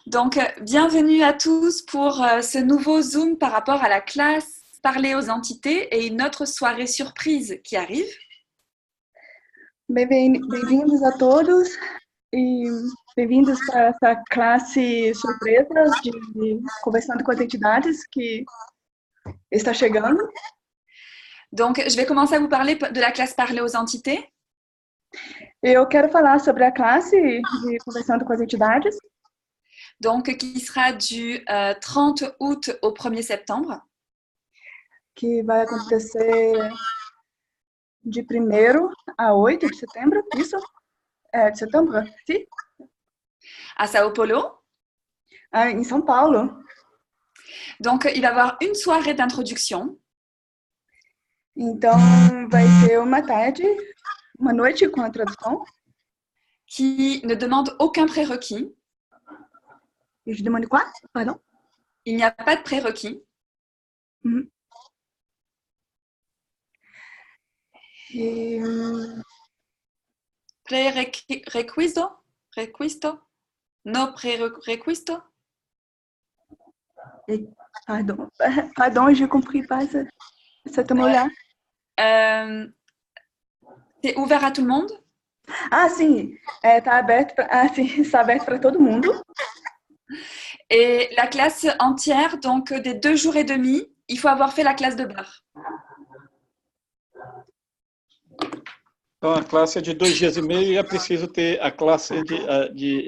Donc, bienvenue à tous pour ce nouveau Zoom par rapport à la classe Parler aux entités et une autre soirée surprise qui arrive. Bem-vindos a todos e bem-vindos para essa classe surpresa de Conversando com as Entidades que está chegando. Donc, je vais commencer à vous parler de la classe Parler aux entités. Eu quero falar sobre a classe de Conversando com as Entidades, Donc, qui sera du 30 août au 1er septembre. que vai acontecer de 1º a 8 de setembro, isso? De setembro, sim? À Sao Paulo. Em São Paulo. Donc, il va y avoir une soirée d'introduction. Então, vai ter uma noite com a tradução. Qui ne demande aucun prérequis. Je demande quoi? Pardon? Il n'y a pas de prérequis. E... Prerequisito? Requisto? No prerequisito? Pardon, je compris pas ce mot-là. C'est ouvert à tout le monde? Ah, sim. Está aberto para todo mundo. Et la classe entière, donc des 2 jours et demi, il faut avoir fait la classe de bar. Então, a classe é de 2 dias e meio e é preciso ter a classe de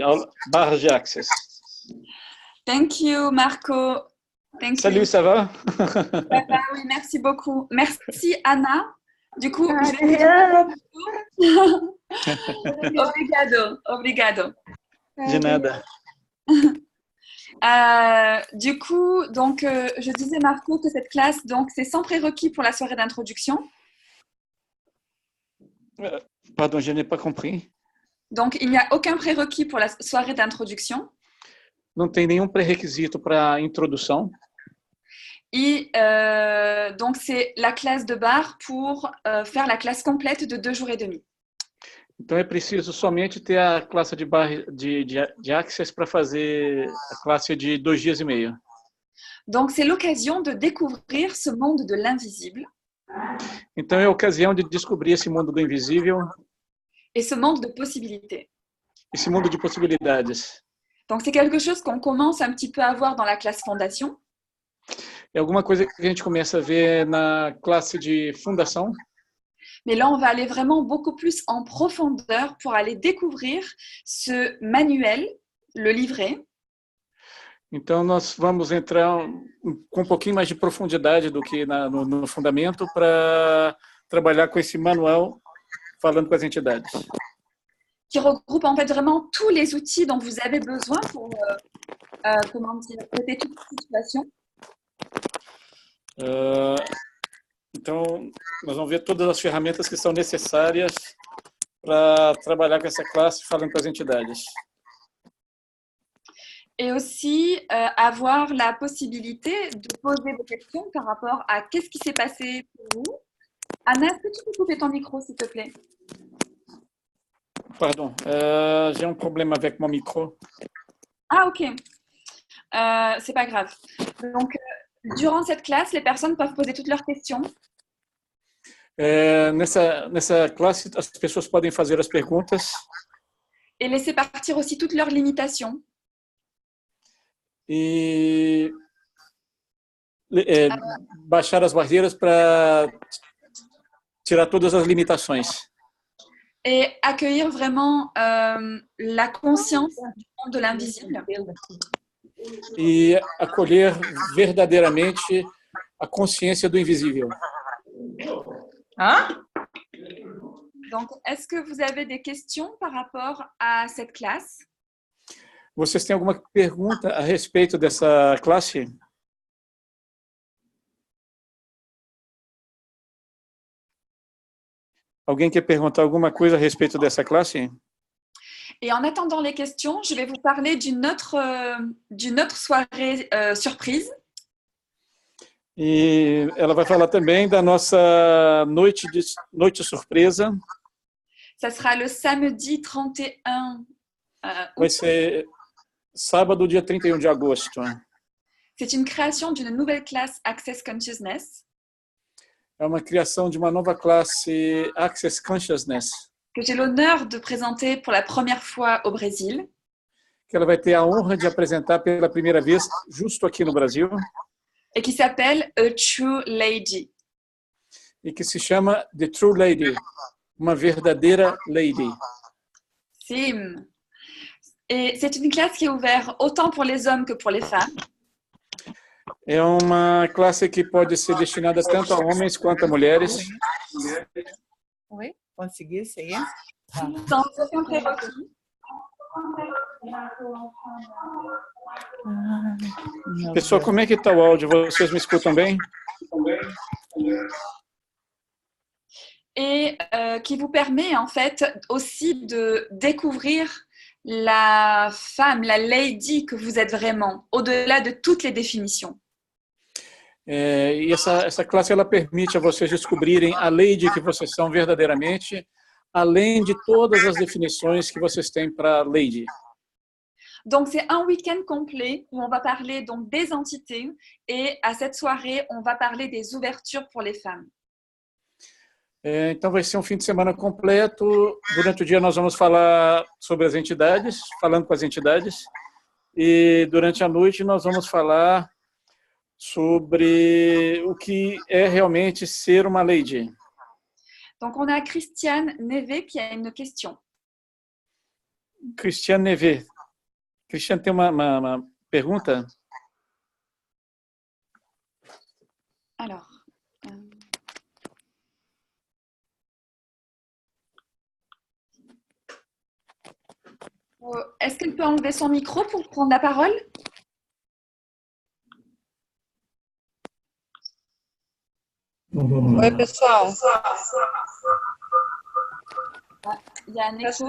barras de access. Thank you, Marco. Thank Salut, you. ça va? Ça va, oui, merci beaucoup. Merci, Anna. Du coup, Obrigado. De nada. Du coup, donc, je disais, Marco, que cette classe, donc, c'est sans prérequis pour la soirée d'introduction. Pardon, je n'ai pas compris. Donc, il n'y a aucun prérequis pour la soirée d'introduction. Não tem nenhum pré-requisito para a introdução. Et donc, c'est la classe de bar pour faire la classe complète de 2 jours et demi. Então, é preciso somente ter a classe de access para fazer a classe de 2 dias e meio. Donc, c'est l'occasion de découvrir ce monde de l'invisible. Então, é a ocasião de descobrir esse mundo do invisível. Et ce monde de possibilités. Esse mundo de possibilidades. Donc, c'est quelque chose qu'on commence un petit peu à voir dans la classe fondation. É alguma coisa que a gente começa a ver na classe de fundação. Mais là, on va aller vraiment beaucoup plus en profondeur pour aller découvrir ce manuel, le livret. Então, nós vamos entrar com um pouquinho mais de profundidade do que no fundamento para trabalhar com esse manual falando com as entidades. Qui regroupe en fait vraiment tous les outils dont vous avez besoin pour traiter toute situation. Então, nós vamos ver todas as ferramentas que são necessárias para trabalhar com essa classe falando com as entidades. Et aussi avoir la possibilité de poser des questions par rapport à qu'est-ce qui s'est passé pour vous. Anna, est-ce que tu peux couper ton micro, s'il te plaît? Pardon, j'ai un problème avec mon micro. Ah, ok. C'est pas grave. Donc, durant cette classe, les personnes peuvent poser toutes leurs questions. Nessa classe, as pessoas podem fazer as perguntas. Et laisser partir aussi toutes leurs limitations. E baixar as barreiras para tirar todas as limitações. Et accueillir vraiment la conscience du monde de l'invisible. E acolher verdadeiramente a consciência do invisível. Donc, est-ce que vous avez des questions par rapport à cette classe? Vocês têm alguma pergunta a respeito dessa classe? Alguém quer perguntar alguma coisa a respeito dessa classe? Et en attendant les questions, je vais vous parler d'une autre soirée surprise. E ela vai falar também da nossa noite surpresa. Ça sera le samedi 31 Vai ser sábado, dia 31 de agosto. C'est une création d'une nouvelle classe Access Consciousness É uma criação de uma nova classe Access Consciousness, que j'ai l'honneur de présenter pour la première fois au Brésil. que ela vai ter a honra de apresentar pela primeira vez justo aqui no Brasil, Et qui s'appelle A True Lady. e que se chama The True Lady, uma verdadeira lady. Sim. Et c'est une classe qui est ouverte autant pour les hommes que pour les femmes. É uma classe que pode ser destinada tanto a homens quanto a mulheres, Oui, conseguir seguir? Sans aucun prérequis. Pessoal, como é que está o áudio? Vocês me escutam bem? Et qui vous permet en fait aussi de découvrir la femme, la lady que vous êtes vraiment, au-delà de toutes les définitions. E essa classe ela permite a vocês descobrirem a lady que vocês são verdadeiramente, além de todas as definições que vocês têm para lady. Donc c'est un week-end complet où on va parler donc des entités et à cette soirée on va parler des ouvertures pour les femmes. Então vai ser um fim de semana completo. Durante o dia nós vamos falar sobre as entidades, falando com as entidades, e durante a noite nós vamos falar sobre o que é realmente ser uma lady. Donc on a Christiane Neve qui a une question. Cristiane Neve. Cristiane tem uma pergunta? Alors, est-ce qu'elle peut enlever son micro pour prendre la parole? Oi, pessoal. Il y a un écho.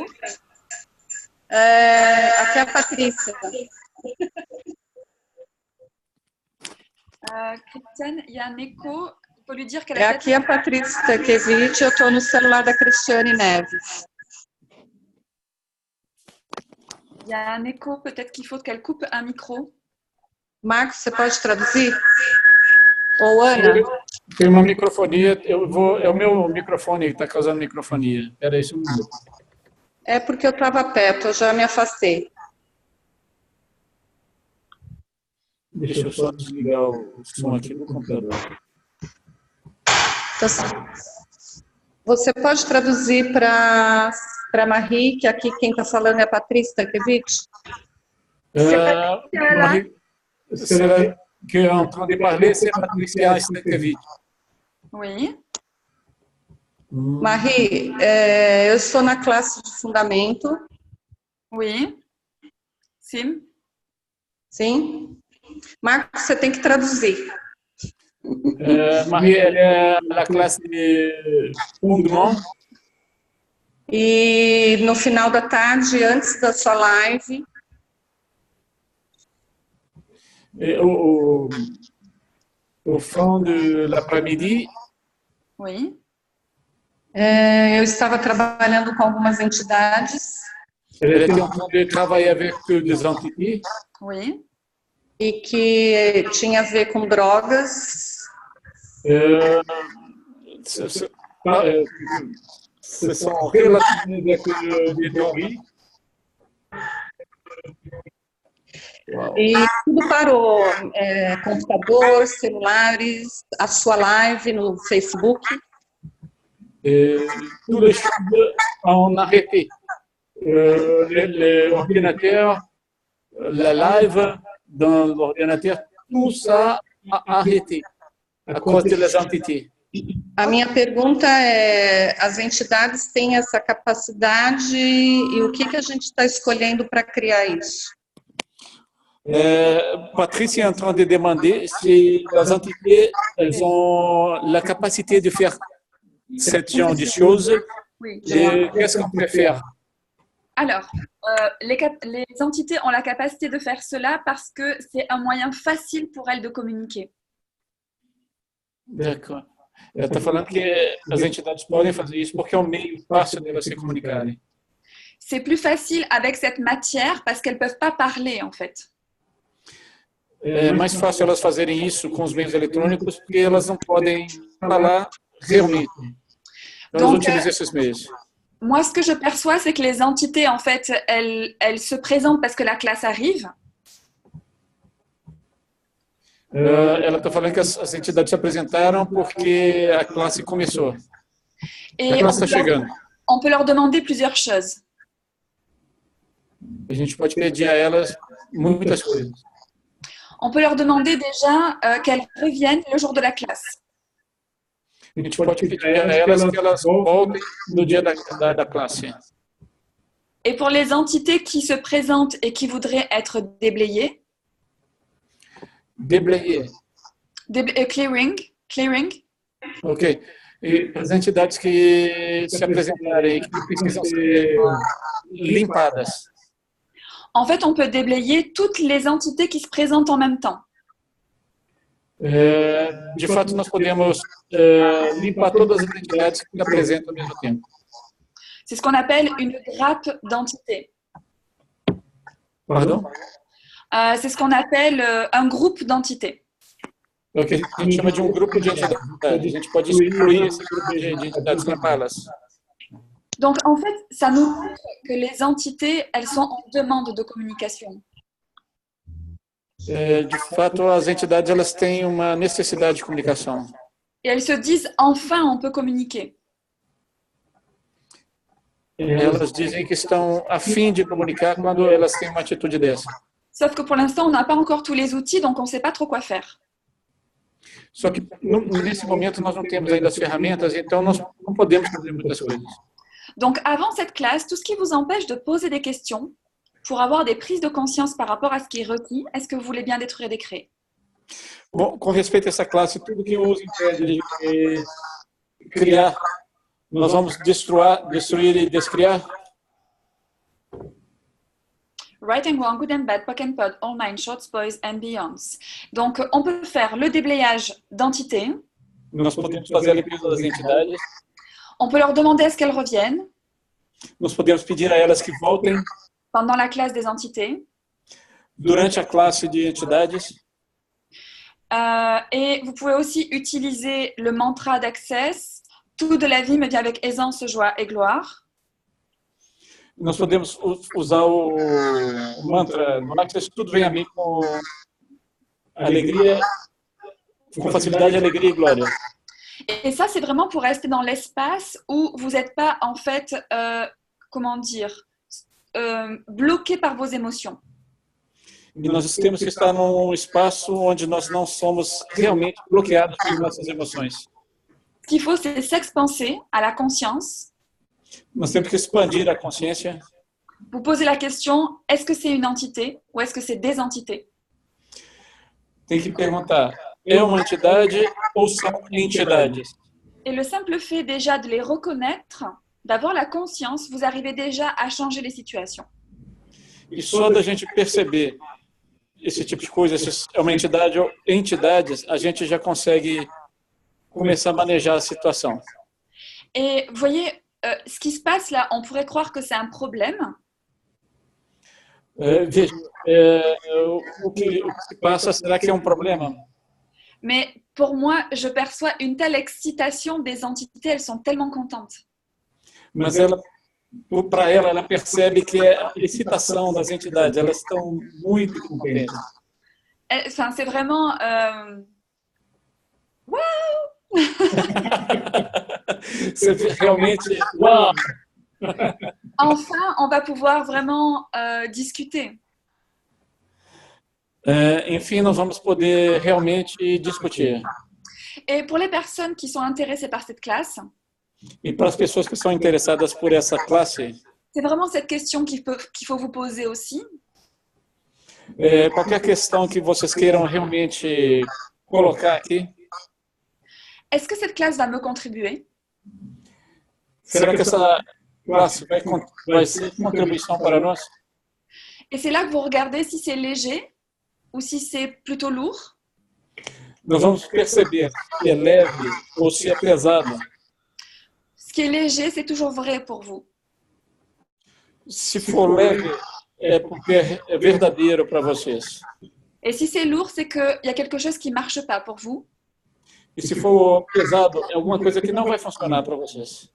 Aqui é a Patrícia. Christiane, il y a un écho. Il faut lui dire qu'elle É a aqui a Patrícia Stankiewicz, eu estou no celular da Cristiane Neves. Il y a un écho, peut-être qu'il faut qu'elle coupe un micro. Marcos, você pode traduzir? Ou Ana? Tem uma microfonia, é o meu microfone que está causando microfonia. Espera aí, um minuto. É porque eu estava perto, eu já me afastei. Deixa eu só desligar o som aqui do computador. Então, você pode traduzir para Marie, que aqui quem está falando é a Patrícia Stankiewicz? Marie, c'est que est en train de parler, c'est Patricia Stankiewicz. Oui. Marie, eu estou na classe de fundamento. Oui. Sim. Sim? Marcos, você tem que traduzir. Marie, elle est à la classe de fondement. E no final da tarde, antes da sua live, Au fond de l'après-midi, Oui. eu estava trabalhando com algumas entidades elle était en train de travailler avec des entités Oui. e que tinha a ver com drogas. Se sont relativement avec des drogues. Wow. E tudo parou, computador, celulares, a sua live no Facebook. Tous les choses ont arrêté. L'ordinateur, la live dans l'ordinateur, tout ça a arrêté à cause des entités. A minha pergunta é, as entidades têm essa capacidade e o que a gente está escolhendo para criar isso? Patrice est en train de demander si les entités elles ont la capacité de faire ce genre de choses Oui. et qu'est-ce qu'on peut faire? Alors, les entités ont la capacité de faire cela parce que c'est un moyen facile pour elles de communiquer. D'accord. Ela está falando que as entidades podem fazer isso porque é um meio fácil de elas se comunicarem. c'est plus facile avec cette matière parce qu'elles ne peuvent pas parler, en fait. É mais fácil elas fazerem isso com os meios eletrônicos porque elas não podem falar realmente. Elas Donc, utilizam esses meios. moi, ce que je perçois, c'est que les entités, en fait, elles se présentent parce que la classe arrive. Ela está falando que as entidades se apresentaram porque a classe começou. A Et classe está chegando. on peut leur demander plusieurs choses. A gente pode pedir a elas muitas coisas. On peut leur demander déjà qu'elles reviennent le jour de la classe. A gente pode pedir a elas que elas voltem no dia da classe. Et pour les entités qui se présentent et qui voudraient être déblayées, Déblayer. clearing, Ok. E as entidades que se apresentarem e que precisam ser limpadas. en fait, on peut déblayer toutes les entités qui se présentent en même temps. De fato, nós podemos limpar todas as entidades que se apresentam ao mesmo tempo. C'est ce qu'on appelle une grappe d'entités. Pardon? C'est ce qu'on appelle un groupe d'entités. Ok, a gente chama de grupo de entidades. A gente pode excluir esse grupo de entidades, limpá-las. Donc, en fait, ça nous montre que les entités, elles sont en demande de communication. De fato, as entidades elas têm uma necessidade de comunicação. Et elles se disent, enfin, on peut communiquer. Elas dizem que estão a fim de comunicar quando elas têm uma atitude dessa. Sauf que pour l'instant, on n'a pas encore tous les outils, donc on ne sait pas trop quoi faire. Só que nesse momento nós não temos ainda as ferramentas, então nós não podemos fazer muitas coisas. Donc, avant cette classe, tout ce qui vous empêche de poser des questions pour avoir des prises de conscience par rapport à ce qui est requis, est-ce que vous voulez bien détruire et décréer? Bom, com respeito a essa classe, tudo que nos impede de criar, nós vamos destruir e descriar. Right and wrong, good and bad, POC and POD, all nine, shorts, boys and beyonds. Donc, on peut faire le déblayage d'entités. Nós podemos fazer a limpeza das entidades. On peut leur demander à ce qu'elles reviennent Nós podemos pedir a elas que voltem pendant la classe des entités. durante a classe de entidades. Et vous pouvez aussi utiliser le mantra d'Access. Tout de la vie me vient avec aisance, joie et gloire. Nós podemos usar o mantra no Access, tudo vem a mim com alegria, com facilidade, alegria e glória. Et ça, c'est vraiment pour rester dans l'espace où vous n'êtes pas, en fait, comment dire, bloqué par vos émotions. E nós temos que estar num espaço onde nós não somos realmente bloqueados por nossas emoções. Ce qu'il faut, c'est s'expanser à la conscience. Nós temos que expandir a consciência. Vous posez la question, est-ce que c'est une entité ou est-ce que c'est des entités? Tem que perguntar, é uma entidade ou são entidades? Et le simple fait déjà de les reconnaître, d'avoir la conscience, vous arrivez déjà à changer les situations. E só da gente perceber esse tipo de coisa, se é uma entidade ou entidades, a gente já consegue começar a manejar a situação. Et vous voyez, ce qui se passe là, on pourrait croire que c'est un problème. Veja, o que se passa, será que é um problema? Mais pour moi, je perçois une telle excitation des entités, elles sont tellement contentes. Mas para ela, ela percebe que é a excitação das entidades, elas estão muito contentes. Enfin, c'est vraiment... Waouh! C'est realmente uau! Enfin, on va pouvoir vraiment discuter. Enfim, nós vamos poder realmente discutir. Et pour les personnes qui sont intéressées par cette classe, E para as pessoas que são interessadas por essa classe, c'est vraiment cette question qu'il faut vous poser aussi. qualquer questão que vocês queiram realmente colocar aqui, Est-ce que cette classe va me contribuer? será que essa classe vai ser contribuição para nós? Et c'est là que vous regardez si c'est léger ou si c'est plutôt lourd. Nós vamos perceber se é leve ou se é pesado. Ce qui est léger, c'est toujours vrai pour vous. Se for leve, é porque é verdadeiro para vocês. Et si c'est lourd, c'est qu'il y a quelque chose qui ne marche pas pour vous. E se for pesado, é alguma coisa que não vai funcionar para vocês.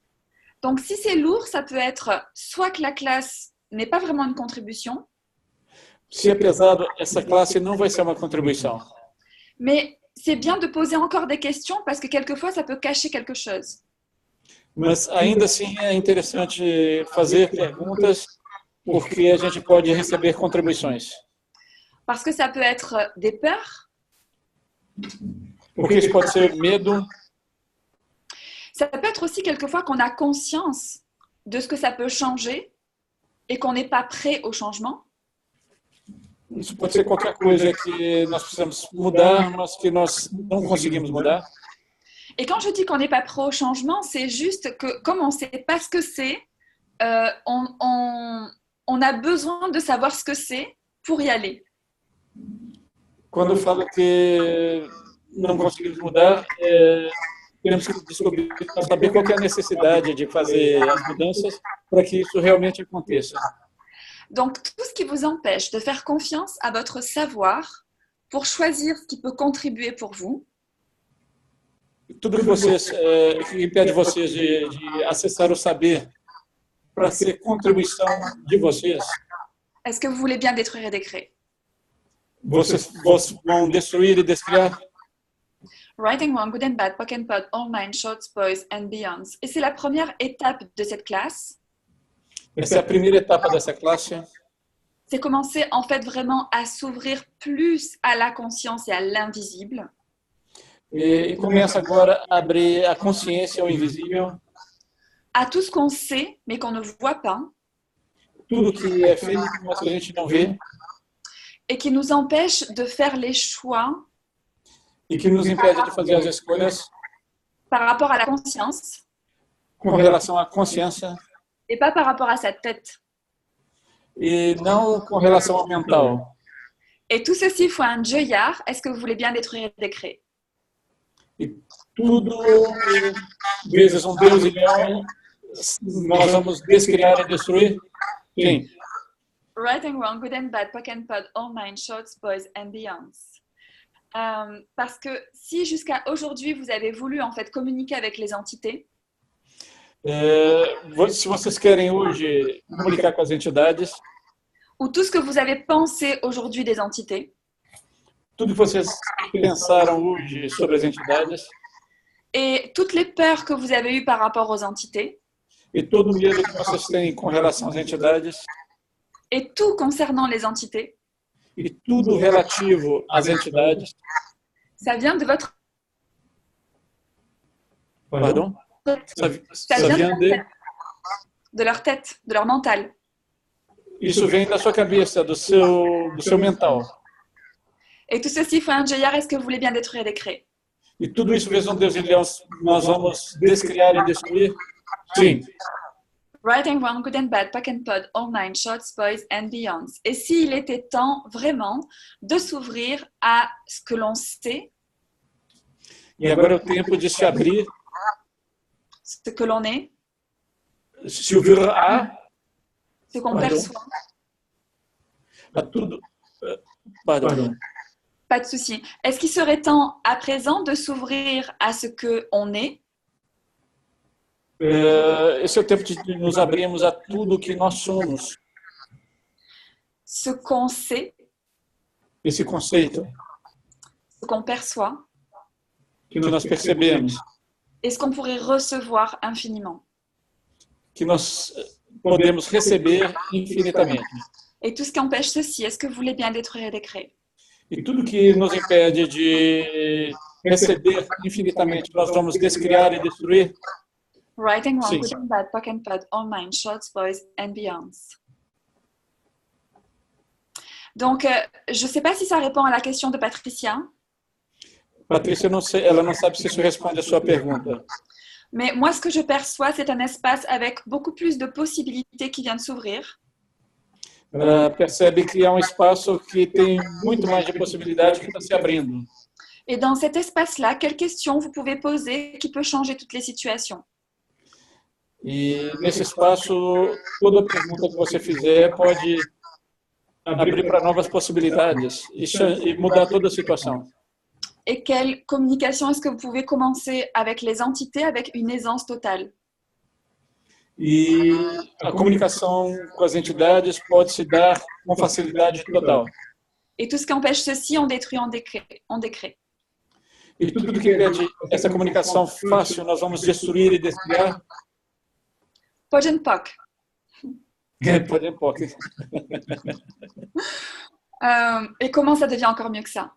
Donc, si c'est lourd, ça peut être soit que la classe n'est pas vraiment une contribution, Se é pesado, essa classe não vai ser uma contribuição. mais c'est bien de poser encore des questions parce que quelquefois, ça peut cacher quelque chose. Mas ainda assim é interessante fazer perguntas, porque a gente pode receber contribuições. Parce que ça peut être des peurs, Porque isso pode ser medo, ça peut être aussi quelquefois qu'on a conscience de ce que ça peut changer et qu'on n'est pas prêt au changement. isso pode ser qualquer coisa que nós precisamos mudar, mas que nós não conseguimos mudar. Et quand je dis qu'on n'est pas prêt au changement, c'est juste que comme on ne sait pas ce que c'est, on a besoin de savoir ce que c'est pour y aller. Quando eu falo que não conseguimos mudar, temos que descobrir, saber qual que é a necessidade de fazer as mudanças para que isso realmente aconteça. Donc, tout ce qui vous empêche de faire confiance à votre savoir pour choisir ce qui peut contribuer pour vous, Tudo que impede vocês de acessar o saber para ser contribuição de vocês, est-ce que vous voulez bien détruire et décréer? vocês vão destruir e descriar. Right and Wrong, Good and Bad, Pock and Pod, All Nine, Shorts, Boys and Beyonds. Et c'est la première étape de cette classe. Essa é a primeira etapa dessa classe. C'est commencer en fait vraiment à s'ouvrir plus à la conscience et à l'invisible. E começa agora a abrir a consciência ao invisível, À tout ce qu'on sait mais qu'on ne voit pas tudo que é feito, mas que a gente não vê, et qui nous empêche de faire les choix e que nos impede de fazer as escolhas par rapport à la conscience com relação à consciência et pas par rapport à sa tête. e não com relação ao mental. Et tout ceci fois un joyard, est-ce que vous voulez bien détruire et décréer? E tudo vezes Deus e leão, nós vamos descriar e destruir? Sim. Right and Wrong, Good and Bad, Pock and Pod, All Nine, Shorts, Boys and Beyonds. Parce que si jusqu'à aujourd'hui vous avez voulu en fait communiquer avec les entités, Se vocês querem hoje comunicar com as entidades, ou tout ce que vous avez pensé aujourd'hui des entités, tudo que vocês pensaram hoje sobre as entidades et toutes les peurs que vous avez eues par rapport aux entités, e todo o medo que vocês têm com relação às entidades et tout concernant les entités, e tudo relativo às entidades, ça vient de votre... pardon, Ça ça vient vient de leur tête, de leur mental. isso vem da sua cabeça, do seu mental. Et tout ceci fois un joyard, est-ce que vous voulez bien détruire et décréer? E tudo isso, vezes Deus e leão, nós vamos descriar e destruir? Sim. Right and Wrong, Good and Bad, Pock and Pod, All Nine, Shorts, Boys and Beyonds. Et s'il était temps vraiment de s'ouvrir à ce que l'on sait, E agora é o tempo de se abrir, ce que l'on est, se ouvir ce qu'on Pardon. perçoit, a tudo. Pardon. pas de souci. Est-ce qu'il serait temps à présent de s'ouvrir à ce qu'on est, Esse é o tempo de nos abrirmos a tudo que nós somos. ce qu'on sait, Esse conceito ce qu'on perçoit que nós percebemos, et ce qu'on pourrait recevoir infiniment? que nós podemos receber infinitamente. Et tout ce qui empêche ceci, est-ce que vous voulez bien détruire et décréer? E tudo que nos impede de receber infinitamente, nós vamos descriar e destruir? Right and Wrong, Sim. Good and Bad, Pock and Pod, All Nine, Shorts, Boys and Beyonds. Donc, je ne sais pas si ça répond à la question de Patricia, Patrícia, ela não sabe se isso responde a sua pergunta. mais moi, ce que je perçois, c'est un espace avec beaucoup plus de possibilités qui vient de s'ouvrir. Ela percebe que há um espaço que tem muito mais de possibilidade que está se abrindo. Et dans cet espace-là, quelles questions vous pouvez poser qui peut changer toutes les situations? E nesse espaço, toda pergunta que você fizer pode abrir para novas possibilidades e mudar toda a situação. Et quelle communication est-ce que vous pouvez commencer avec les entités avec une aisance totale? E a comunicação com as entidades pode se dar com facilidade total. Et tout ce qui empêche ceci, on détruit en décret. E tudo que impede essa comunicação fácil, nós vamos destruir e desviar. Pojenpok. Pode um pouco. Et comment ça devient encore mieux que ça?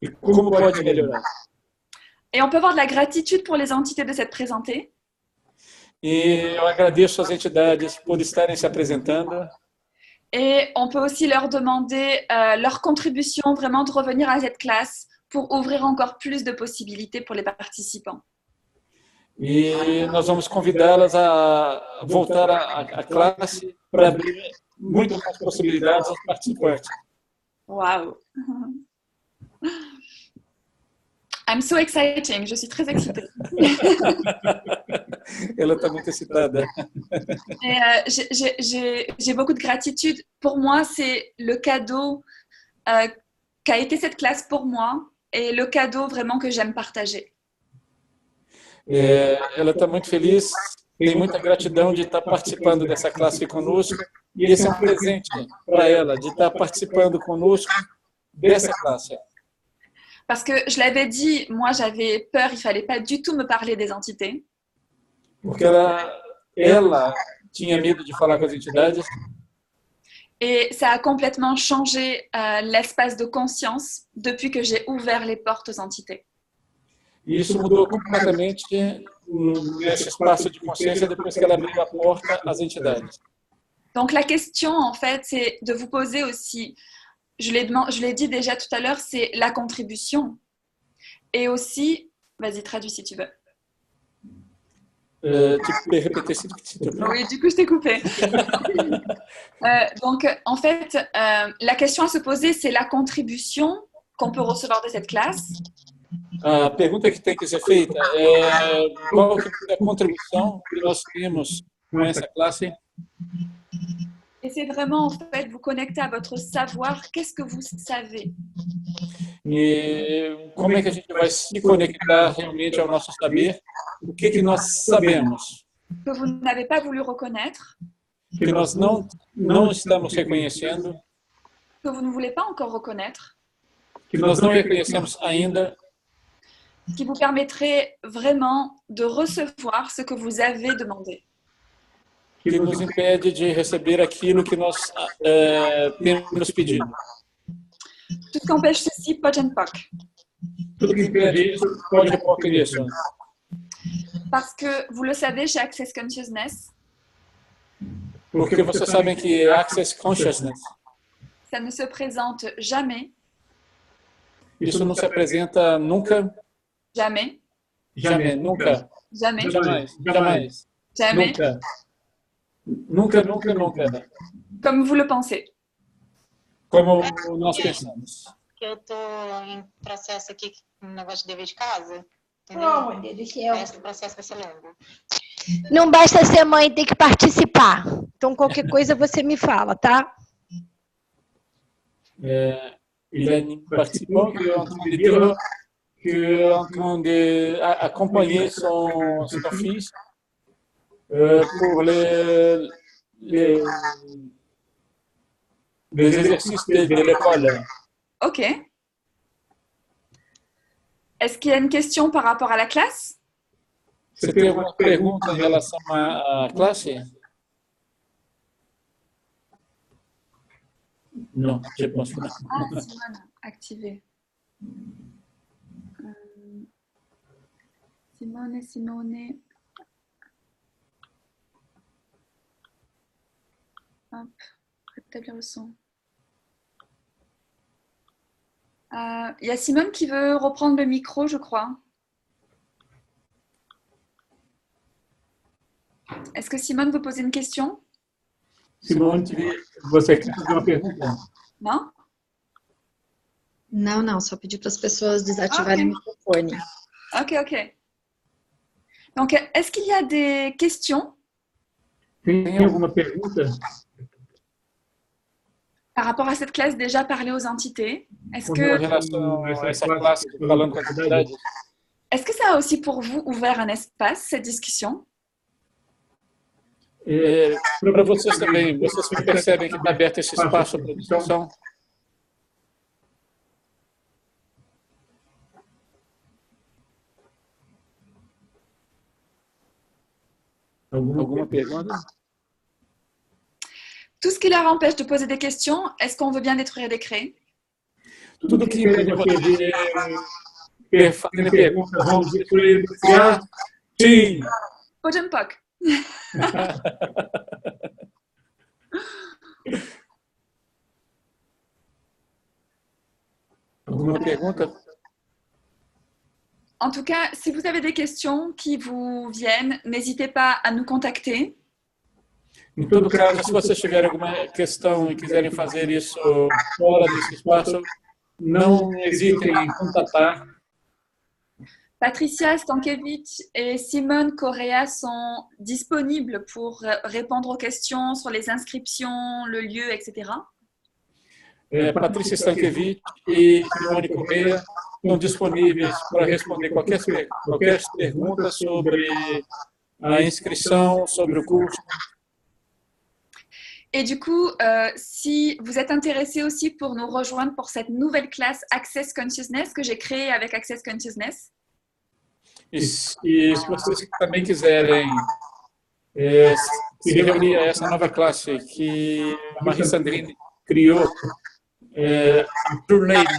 E como pode melhorar? Et on peut avoir de la gratitude pour les entités de s'être présentées. E eu agradeço às entidades por estarem se apresentando. Et on peut aussi leur demander leur contribution, vraiment de revenir à cette classe pour ouvrir encore plus de possibilités pour les participants. E nós vamos convidá-las a voltar à classe para abrir muito mais possibilidades aos participantes. Wow! I'm so exciting, je suis très excitée. Ela está muito excitada. J'ai beaucoup de gratitude. Pour moi, c'est le cadeau qu'a été cette classe pour moi et le cadeau vraiment que j'aime partager. Ela está muito feliz, tem muita gratidão de estar participando dessa classe conosco e esse é um presente para ela, de estar participando conosco dessa classe. Parce que je l'avais dit, moi j'avais peur, il ne fallait pas du tout me parler des entités. Porque ela tinha medo de falar com as entidades. Et ça a complètement changé l'espace de conscience depuis que j'ai ouvert les portes aux entités. E isso mudou completamente nesse espaço de consciência depois que ela abriu a porta às entidades. Donc la question en fait, c'est de vous poser aussi, je l'ai dit déjà tout à l'heure, c'est la contribution. Et aussi, vas-y, traduis si tu veux. Tu peux répéter s'il te plaît? Oui, du coup, je t'ai coupé. Donc, en fait, la question à se poser, c'est la contribution qu'on peut recevoir de cette classe. A pergunta que tem que ser feita é qual que é a contribuição que nós temos com essa classe. Et c'est vraiment, en fait, vous connecter à votre savoir. Qu'est-ce que vous savez? E como é que a gente vai se conectar realmente ao nosso saber? O que nós sabemos? Que vous n'avez pas voulu reconnaître. Que nós não estamos reconhecendo. Que vous ne voulez pas encore reconnaître. Que nós não reconhecemos ainda. Qui vous permettrait vraiment de recevoir ce que vous avez demandé. Que nos impede de receber aquilo que nós temos pedido. Tout ce qui empêche ceci, Pojenpok. Tudo que impede isso, Pojenpok isso. Parce que, vous le savez, chez Access Consciousness, Porque vocês sabem que Access Consciousness, ça ne se présente jamais. Isso não se apresenta nunca. Jamais. Jamais, nunca. Jamais. Jamais, jamais. Jamais. Nunca. Nunca, nunca, nunca. Comme vous le pensez. Como nós pensamos. Que eu tô em processo aqui, um negócio de dever de casa. Oh, meu Deus do céu. Esse processo vai ser longo. Não basta ser mãe, tem que participar. Então, qualquer coisa você me fala, tá? Il est un participant qui est en train de dire qu'il est en train d'accompagner son fils pour les exercices de l'école. Ok. Est-ce qu'il y a une question par rapport à la classe? C'était uma pergunta em relação à classe? Non, je pense pas. Ah, Simone, activé. Simone. Hop, rétablir le son. Il y a Simone qui veut reprendre le micro, je crois. Est-ce que Simone veut poser une question? Simone, você quer fazer uma pergunta? Non? Não, só pedir para as pessoas desativarem o microfone. Ok. Donc, est-ce qu'il y a des questions Tem alguma pergunta par rapport à cette classe déjà parlée aux entités? Est-ce com que, relação a essa classe falando com as entidades? est-ce que ça a aussi pour vous ouvert un espace, cette discussion? Para vocês também, vocês percebem que está aberto esse espaço para discussão? Alguma pergunta? Tout ce qui leur empêche de poser des questions, est-ce qu'on veut bien détruire des craies? Tudo que impede você de fazer perguntas, vamos destruir. Sim. Podium POC. Alguma pergunta? En tout cas, si vous avez des questions qui vous viennent, n'hésitez pas à nous contacter. Em todo caso, se vocês tiverem alguma questão e quiserem fazer isso fora desse espaço, não hesitem em contatar. Patricia Stankiewicz et Simone Correa sont disponibles pour répondre aux questions sur les inscriptions, le lieu, etc. Patrícia Stankiewicz e Simone Correia estão disponíveis para responder qualquer pergunta sobre a inscrição, sobre o curso. Et du coup, si vous êtes intéressé aussi pour nous rejoindre pour cette nouvelle classe Access Consciousness que j'ai créée avec Access Consciousness, E se vocês também quiserem se reunir a essa nova classe que a Marie Sandrine criou, a True Lady,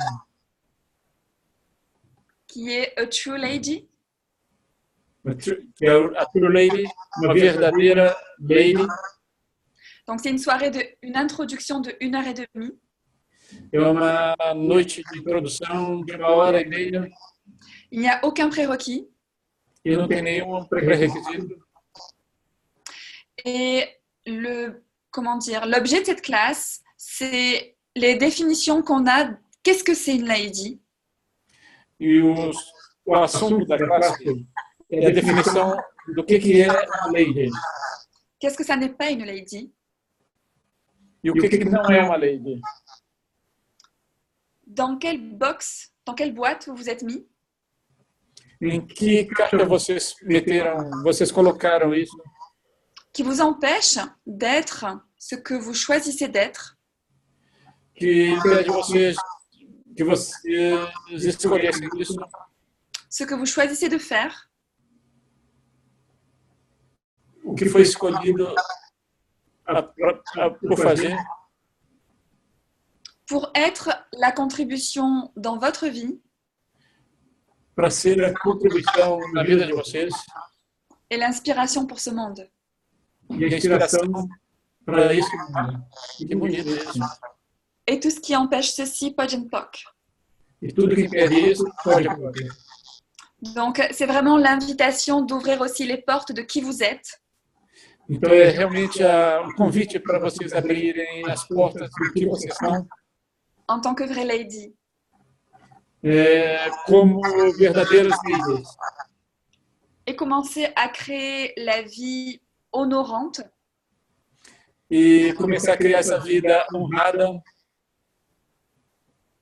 qui est A True Lady, que é a True Lady, uma verdadeira Lady. donc c'est une soirée une introduction de 1h30. É uma noite de introdução de 1h30. Il n'y a aucun prérequis. E não tem nenhum pré-requisito. Et l'objet de cette classe, c'est les définitions qu'on a. Qu'est-ce que c'est une lady? E o assunto da classe é a definição do que é uma lady. Qu'est-ce que ça n'est pas une lady? E o que não é uma lady? Dans quelle box, dans quelle boîte vous vous êtes mis? Em que caixa vocês colocaram isso? Qui vous empêche d'être ce que vous choisissez d'être? Que impede que vocês escolhessem isso? Ce que vous choisissez de faire? O que foi escolhido por fazer? Pour être la contribution dans votre vie? Para ser a contribuição na vida de vocês. Et l'inspiration pour ce monde. E a inspiração para esse mundo. Que bonito isso. Et tout ce qui empêche ceci, Podium POC. E tudo que impede isso, pode acontecer. Donc, c'est vraiment l'invitation d'ouvrir aussi les portes de qui vous êtes. Então, é realmente um convite para vocês abrirem as portas do que vocês são. En tant que vraie lady. Como verdadeiros líderes. Et commencer à créer la vie honorante. E começar a criar essa vida honrada.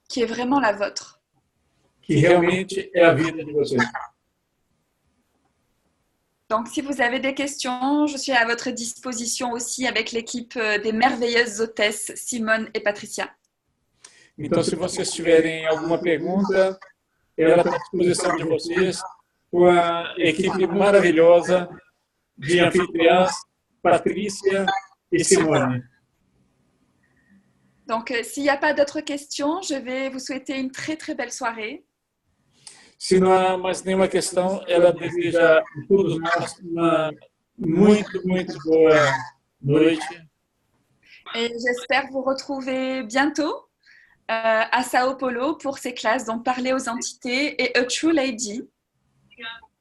Qui est vraiment la vôtre. Que realmente é a vida de vocês. Donc, si vous avez des questions, je suis à votre disposition aussi avec l'équipe des merveilleuses hôtesses Simone et Patricia. Então, se vocês tiverem alguma pergunta, ela está à disposição de vocês com a equipe maravilhosa de anfitriãs, Patrícia e Simone. Donc, s'il n'y a pas d'autres questions, je vais vous souhaiter une très très belle soirée. Se não há mais nenhuma questão, ela deseja a todos nós uma muito boa noite. Et j'espère vous retrouver bientôt à Sao Paulo pour ces classes, donc parler aux entités et A True Lady.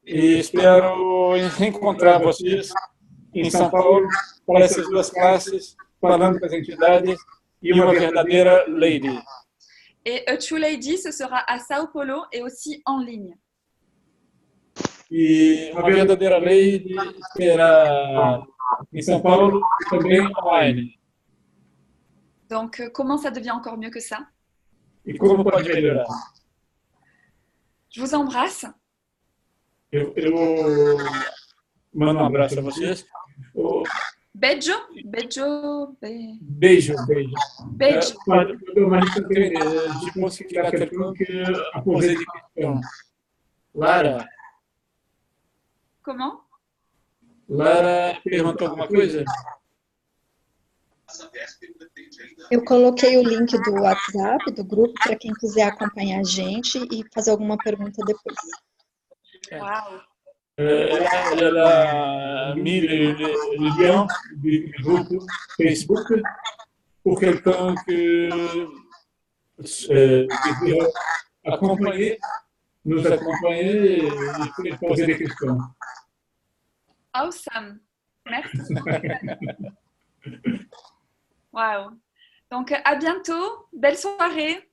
E espero reencontrar vocês em São Paulo para essas duas classes, falando com as entidades e uma verdadeira lady. Et A True Lady, ce sera à Sao Paulo et aussi en ligne. e uma verdadeira lei será em São Paulo e também online. Donc, comment ça devient encore mieux que ça? E como pode melhorar? Je vous embrasse. Eu mando um abraço a vocês. Beijo, beijo, Beijo, beijo. beijo. Je pense qu'il y a quelqu'un qui a posé des questions. Lara, Comment? Lara perguntou alguma coisa? Eu coloquei o link do WhatsApp, do grupo, para quem quiser acompanhar a gente e fazer alguma pergunta depois. Waouh. Elle a mis le lien du groupe Facebook pour quelqu'un qui veut nous accompagner et poser des questions. Awesome. Merci. Waouh. Donc, à bientôt. Belle soirée.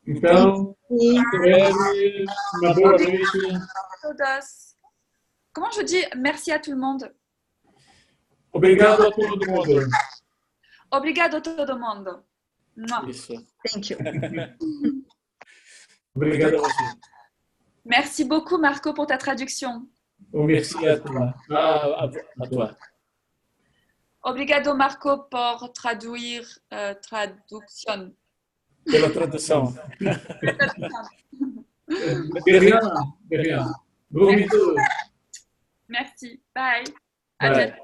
Então, uma boa noite. Todos. Comment je dis merci à tout le monde? Obrigado a todo mundo. Obrigado a todo mundo. Mouah. Isso. Thank you. Obrigado a você. Merci beaucoup, Marco, pour ta traduction. Merci à toi. À toi. Obrigado, Marco, pour traduire, traduction. Pela tradução. De rien. Bonito. Merci. Bye. Bye. À bientôt.